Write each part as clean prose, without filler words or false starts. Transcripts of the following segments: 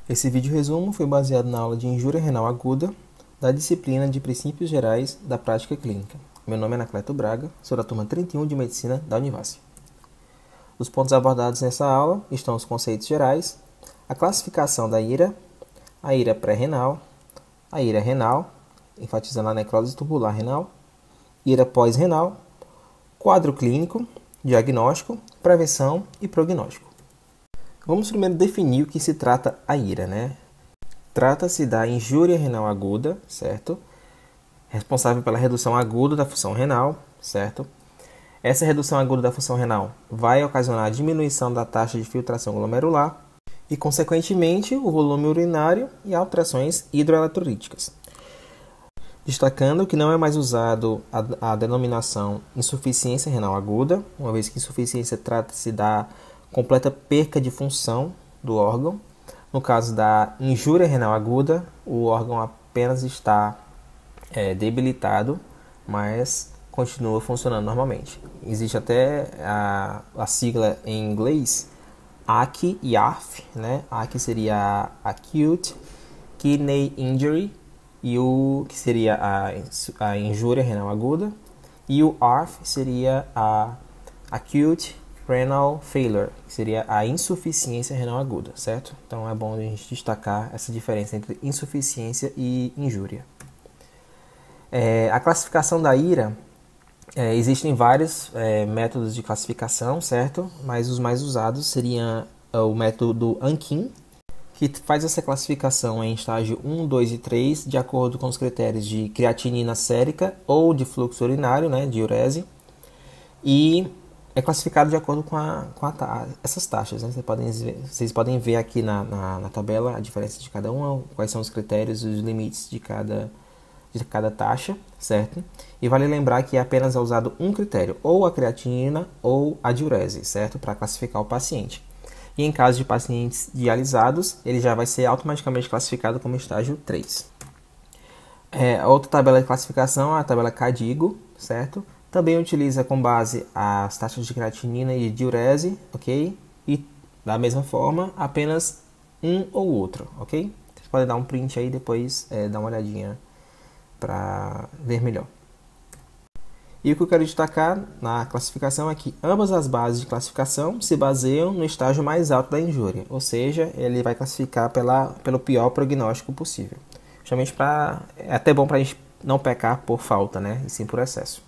Esse vídeo resumo foi baseado na aula de injúria renal aguda da disciplina de Princípios Gerais da Prática Clínica. Meu nome é Anacleto Braga, sou da turma 31 de Medicina da Univasf. Os pontos abordados nessa aula estão os conceitos gerais, a classificação da IRA, a IRA pré-renal, a IRA renal, enfatizando a necrose tubular renal, IRA pós-renal, quadro clínico, diagnóstico, prevenção e prognóstico. Vamos primeiro definir o que se trata a IRA, né? Trata-se da injúria renal aguda, certo? Responsável pela redução aguda da função renal, certo? Essa redução aguda da função renal vai ocasionar a diminuição da taxa de filtração glomerular e, consequentemente, o volume urinário e alterações hidroeletrolíticas. Destacando que não é mais usado a denominação insuficiência renal aguda, uma vez que insuficiência trata-se da completa perca de função do órgão. No caso da injúria renal aguda, o órgão apenas está debilitado, mas continua funcionando normalmente. Existe até a sigla em inglês AC e ARF, né? AC seria Acute Kidney Injury, e o que seria a injúria renal aguda, e o ARF seria a Acute Renal Failure, que seria a insuficiência renal aguda, certo? Então é bom a gente destacar essa diferença entre insuficiência e injúria. A classificação da IRA, existem vários métodos de classificação, certo? Mas os mais usados seriam o método Ankin, que faz essa classificação em estágio 1, 2 e 3, de acordo com os critérios de creatinina sérica ou de fluxo urinário, né, de diurese, e é classificado de acordo com essas taxas, né? Vocês podem ver aqui na tabela a diferença de cada uma, quais são os critérios e os limites de cada taxa, certo? E vale lembrar que apenas é usado um critério, ou a creatinina ou a diurese, certo? Para classificar o paciente. E em caso de pacientes dialisados, ele já vai ser automaticamente classificado como estágio 3. A outra tabela de classificação é a tabela CADIGO, certo? Também utiliza com base as taxas de creatinina e de diurese, ok? E da mesma forma, apenas um ou outro, ok? Vocês podem dar um print aí e depois dar uma olhadinha para ver melhor. E o que eu quero destacar na classificação é que ambas as bases de classificação se baseiam no estágio mais alto da injúria, ou seja, ele vai classificar pelo pior prognóstico possível. Justamente é até bom para a gente não pecar por falta, né? E sim por excesso.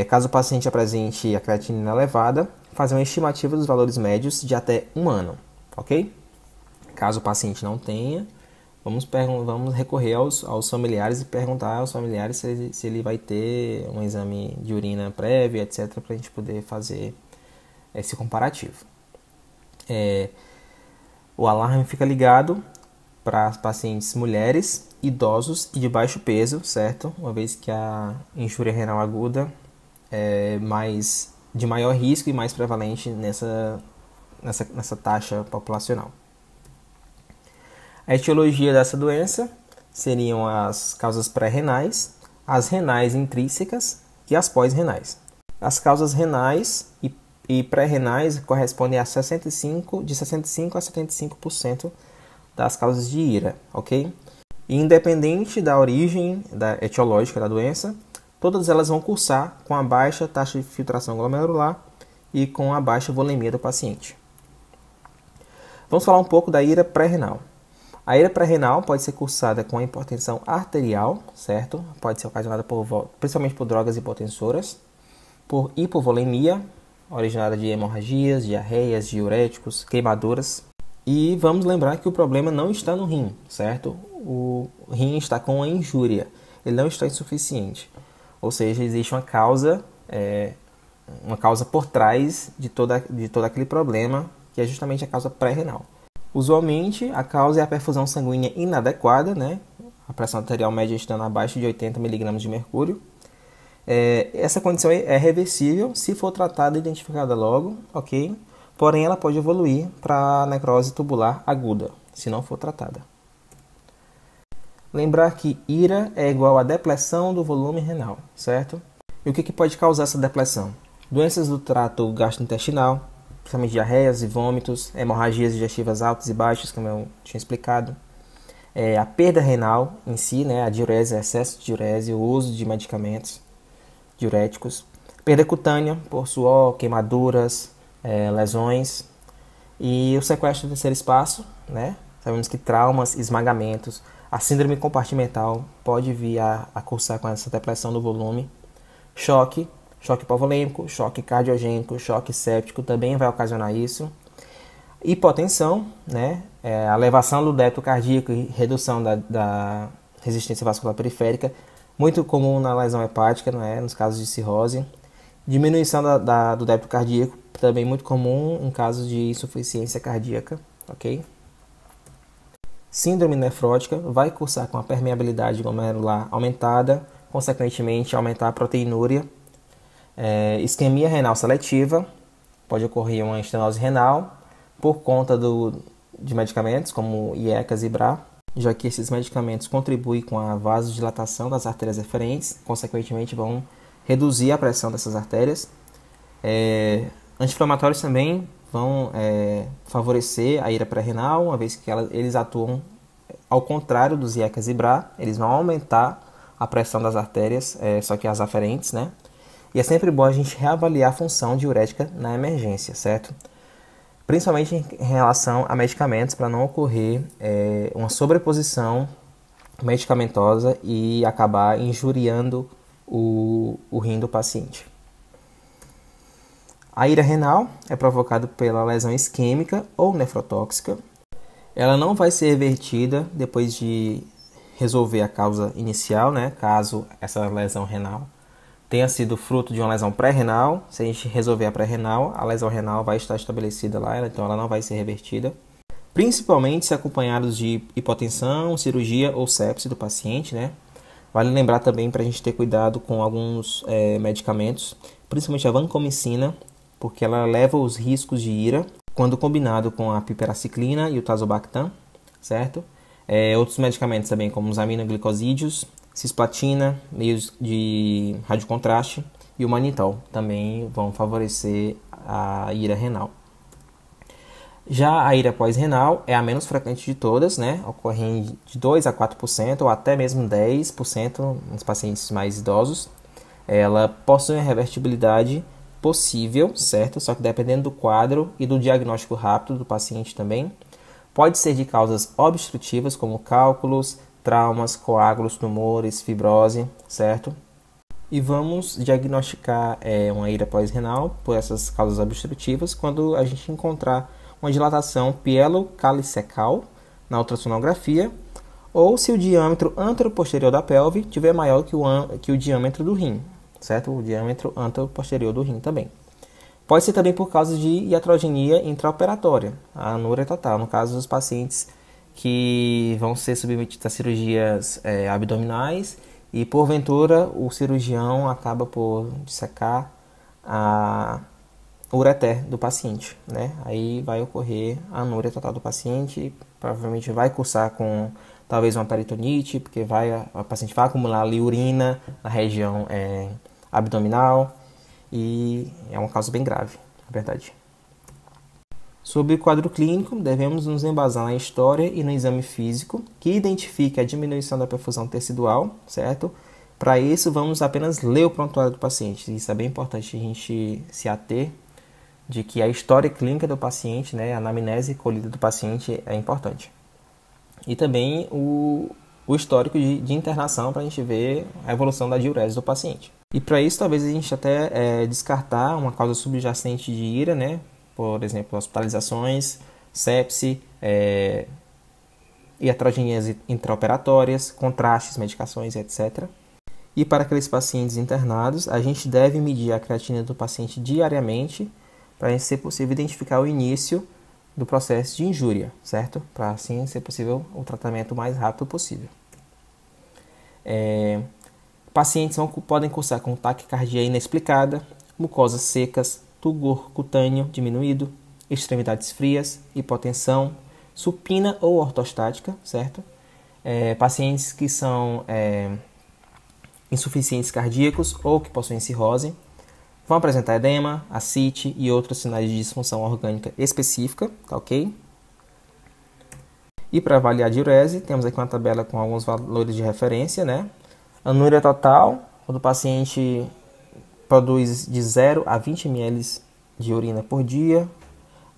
Caso o paciente apresente a creatinina elevada, fazer uma estimativa dos valores médios de até 1 ano, ok? Caso o paciente não tenha, vamos recorrer aos familiares e perguntar aos familiares se ele vai ter um exame de urina prévio, etc., para a gente poder fazer esse comparativo. O alarme fica ligado para pacientes mulheres, idosos e de baixo peso, certo? Uma vez que a injúria renal aguda é de maior risco e mais prevalente nessa taxa populacional. A etiologia dessa doença seriam as causas pré-renais, as renais intrínsecas e as pós-renais. As causas renais e pré-renais correspondem de 65% a 75% das causas de IRA, ok? E independente da origem etiológica da doença, todas elas vão cursar com a baixa taxa de filtração glomerular e com a baixa volemia do paciente. Vamos falar um pouco da IRA pré-renal. A IRA pré-renal pode ser cursada com a hipertensão arterial, certo? Pode ser ocasionada principalmente por drogas hipotensoras, por hipovolemia, originada de hemorragias, diarreias, diuréticos, queimaduras. E vamos lembrar que o problema não está no rim, certo? O rim está com a injúria, ele não está insuficiente. Ou seja, existe uma causa por trás de todo aquele problema, que é justamente a causa pré-renal. Usualmente, a causa é a perfusão sanguínea inadequada, né? A pressão arterial média estando abaixo de 80 mg de mercúrio. Essa condição é reversível se for tratada e identificada logo, ok? Porém, ela pode evoluir para necrose tubular aguda, se não for tratada. Lembrar que IRA é igual a depressão do volume renal, certo? E o que pode causar essa depressão? Doenças do trato gastrointestinal, principalmente diarreias e vômitos, hemorragias digestivas altas e baixas, como eu tinha explicado. A perda renal em si, né, a diurese, excesso de diurese, o uso de medicamentos diuréticos. Perda cutânea por suor, queimaduras, lesões. E o sequestro do terceiro espaço, né? Sabemos que traumas, esmagamentos, a síndrome compartimental pode vir a cursar com essa depressão do volume. Choque hipovolêmico, choque cardiogênico, choque séptico também vai ocasionar isso. Hipotensão, né? A elevação do débito cardíaco e redução da resistência vascular periférica, muito comum na lesão hepática, né? Nos casos de cirrose. Diminuição do débito cardíaco, também muito comum em casos de insuficiência cardíaca, ok? Síndrome nefrótica vai cursar com a permeabilidade glomerular aumentada, consequentemente aumentar a proteinúria. Isquemia renal seletiva, pode ocorrer uma estenose renal por conta de medicamentos como IECAS e BRA, já que esses medicamentos contribuem com a vasodilatação das artérias eferentes, consequentemente vão reduzir a pressão dessas artérias. Anti-inflamatórios também vão favorecer a ira pré-renal, uma vez que eles atuam ao contrário dos IECAS e BRA, eles vão aumentar a pressão das artérias, só que as aferentes, né? E é sempre bom a gente reavaliar a função diurética na emergência, certo? Principalmente em relação a medicamentos, para não ocorrer uma sobreposição medicamentosa e acabar injuriando o rim do paciente. A ira renal é provocada pela lesão isquêmica ou nefrotóxica. Ela não vai ser revertida depois de resolver a causa inicial, né? Caso essa lesão renal tenha sido fruto de uma lesão pré-renal. Se a gente resolver a pré-renal, a lesão renal vai estar estabelecida lá, então ela não vai ser revertida. Principalmente se acompanhados de hipotensão, cirurgia ou sepse do paciente, né? Vale lembrar também para a gente ter cuidado com alguns medicamentos, principalmente a vancomicina, porque ela leva os riscos de ira quando combinado com a piperaciclina e o tazobactam, certo? Outros medicamentos também, como os aminoglicosídeos, cisplatina, meios de radiocontraste e o manitol, também vão favorecer a ira renal. Já a ira pós-renal é a menos frequente de todas, né? Ocorre de 2 a 4% ou até mesmo 10% nos pacientes mais idosos. Ela possui uma revertibilidade possível, certo? Só que dependendo do quadro e do diagnóstico rápido do paciente também. Pode ser de causas obstrutivas, como cálculos, traumas, coágulos, tumores, fibrose, certo? E vamos diagnosticar uma ira pós-renal por essas causas obstrutivas quando a gente encontrar uma dilatação pielocalicecal na ultrassonografia ou se o diâmetro anteroposterior da pelve tiver maior que o diâmetro do rim, certo? O diâmetro anteroposterior do rim também. Pode ser também por causa de iatrogenia intraoperatória, a anúria total, no caso dos pacientes que vão ser submetidos a cirurgias abdominais e, porventura, o cirurgião acaba por dissecar a ureter do paciente, né? Aí vai ocorrer a anúria total do paciente, provavelmente vai cursar com talvez uma peritonite, porque a paciente vai acumular ali urina na região abdominal e é uma causa bem grave, na verdade. Sobre o quadro clínico, devemos nos embasar na história e no exame físico que identifique a diminuição da perfusão tecidual, certo? Para isso, vamos apenas ler o prontuário do paciente. Isso é bem importante a gente se ater de que a história clínica do paciente, né, a anamnese colhida do paciente é importante. E também o histórico de internação para a gente ver a evolução da diurese do paciente. E para isso, talvez a gente até descartar uma causa subjacente de ira, né? Por exemplo, hospitalizações, sepse, iatrogenias intraoperatórias, contrastes, medicações, etc. E para aqueles pacientes internados, a gente deve medir a creatina do paciente diariamente para ser possível identificar o início do processo de injúria, certo? Para assim ser possível o tratamento o mais rápido possível. Pacientes podem cursar com taquicardia inexplicada, mucosas secas, turgor cutâneo diminuído, extremidades frias, hipotensão, supina ou ortostática, certo? Pacientes que são insuficientes cardíacos ou que possuem cirrose. Vão apresentar edema, ascite e outros sinais de disfunção orgânica específica, tá ok? E para avaliar a diurese, temos aqui uma tabela com alguns valores de referência, né? Anúria total, quando o paciente produz de 0 a 20 ml de urina por dia.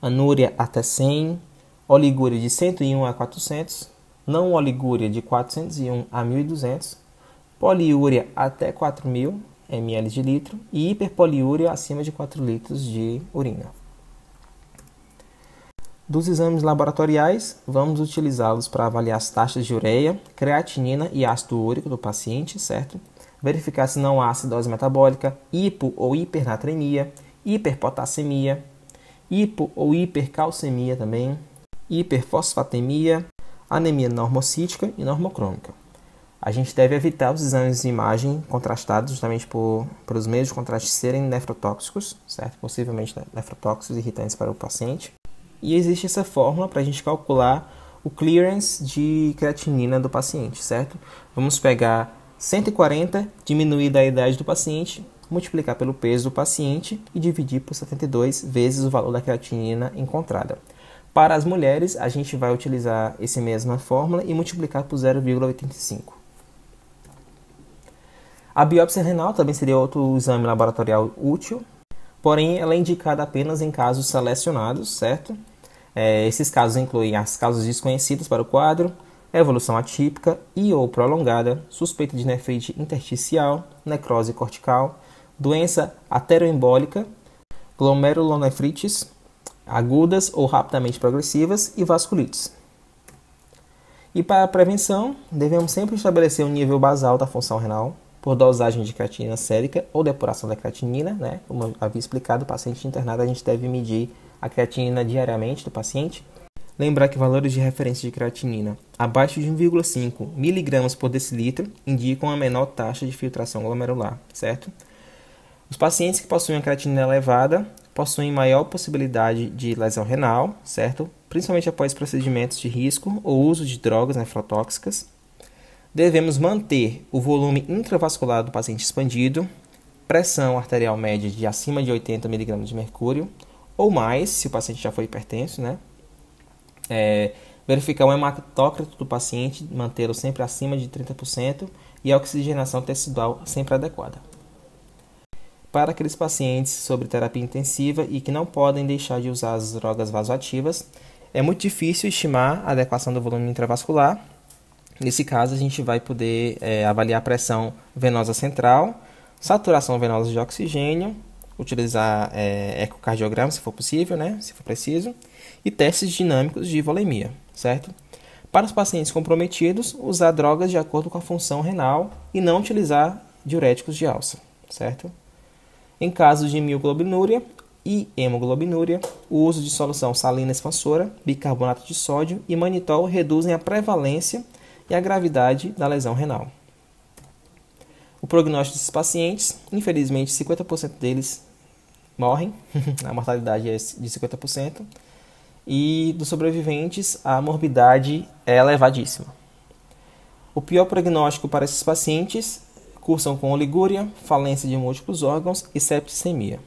Anúria até 100, oligúria de 101 a 400, não oligúria de 401 a 1200, poliúria até 4.000 ml de litro e hiperpoliúria acima de 4 litros de urina. Dos exames laboratoriais, vamos utilizá-los para avaliar as taxas de ureia, creatinina e ácido úrico do paciente, certo? Verificar se não há acidose metabólica, hipo ou hipernatremia, hiperpotassemia, hipo ou hipercalcemia também, hiperfosfatemia, anemia normocítica e normocrônica. A gente deve evitar os exames de imagem contrastados justamente por os meios de contraste serem nefrotóxicos, certo? Possivelmente nefrotóxicos irritantes para o paciente. E existe essa fórmula para a gente calcular o clearance de creatinina do paciente, certo? Vamos pegar 140, diminuir da idade do paciente, multiplicar pelo peso do paciente e dividir por 72 vezes o valor da creatinina encontrada. Para as mulheres, a gente vai utilizar essa mesma fórmula e multiplicar por 0,85. A biópsia renal também seria outro exame laboratorial útil, porém ela é indicada apenas em casos selecionados, certo? Esses casos incluem as causas desconhecidas para o quadro, evolução atípica e ou prolongada, suspeita de nefrite intersticial, necrose cortical, doença ateroembólica, glomerulonefrites agudas ou rapidamente progressivas e vasculites. E para a prevenção, devemos sempre estabelecer um nível basal da função renal por dosagem de creatinina sérica ou depuração da creatinina, né? Como eu havia explicado, o paciente internado a gente deve medir a creatinina diariamente do paciente. Lembrar que valores de referência de creatinina abaixo de 1,5 mg por decilitro indicam a menor taxa de filtração glomerular, certo? Os pacientes que possuem a creatinina elevada possuem maior possibilidade de lesão renal, certo? Principalmente após procedimentos de risco ou uso de drogas nefrotóxicas. Devemos manter o volume intravascular do paciente expandido, pressão arterial média de acima de 80 mg de mercúrio, ou mais, se o paciente já foi hipertenso, né? Verificar o hematócrito do paciente, mantê-lo sempre acima de 30% e a oxigenação tecidual sempre adequada. Para aqueles pacientes sobre terapia intensiva e que não podem deixar de usar as drogas vasoativas, é muito difícil estimar a adequação do volume intravascular. Nesse caso, a gente vai poder avaliar a pressão venosa central, saturação venosa de oxigênio, utilizar ecocardiograma se for possível, né, se for preciso, e testes dinâmicos de volemia, certo? Para os pacientes comprometidos, usar drogas de acordo com a função renal e não utilizar diuréticos de alça, certo? Em casos de mioglobinuria e hemoglobinuria, o uso de solução salina expansora, bicarbonato de sódio e manitol reduzem a prevalência e a gravidade da lesão renal. O prognóstico desses pacientes, infelizmente 50% deles morrem, a mortalidade é de 50%, e dos sobreviventes a morbidade é elevadíssima. O pior prognóstico para esses pacientes cursam com oligúria, falência de múltiplos órgãos e septicemia.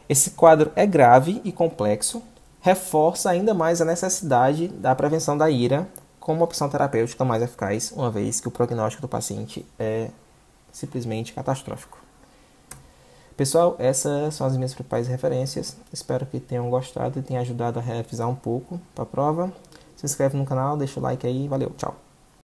Esse quadro é grave e complexo, reforça ainda mais a necessidade da prevenção da IRA como opção terapêutica mais eficaz, uma vez que o prognóstico do paciente é simplesmente catastrófico. Pessoal, essas são as minhas principais referências. Espero que tenham gostado e tenha ajudado a revisar um pouco para a prova. Se inscreve no canal, deixa o like aí. Valeu, tchau!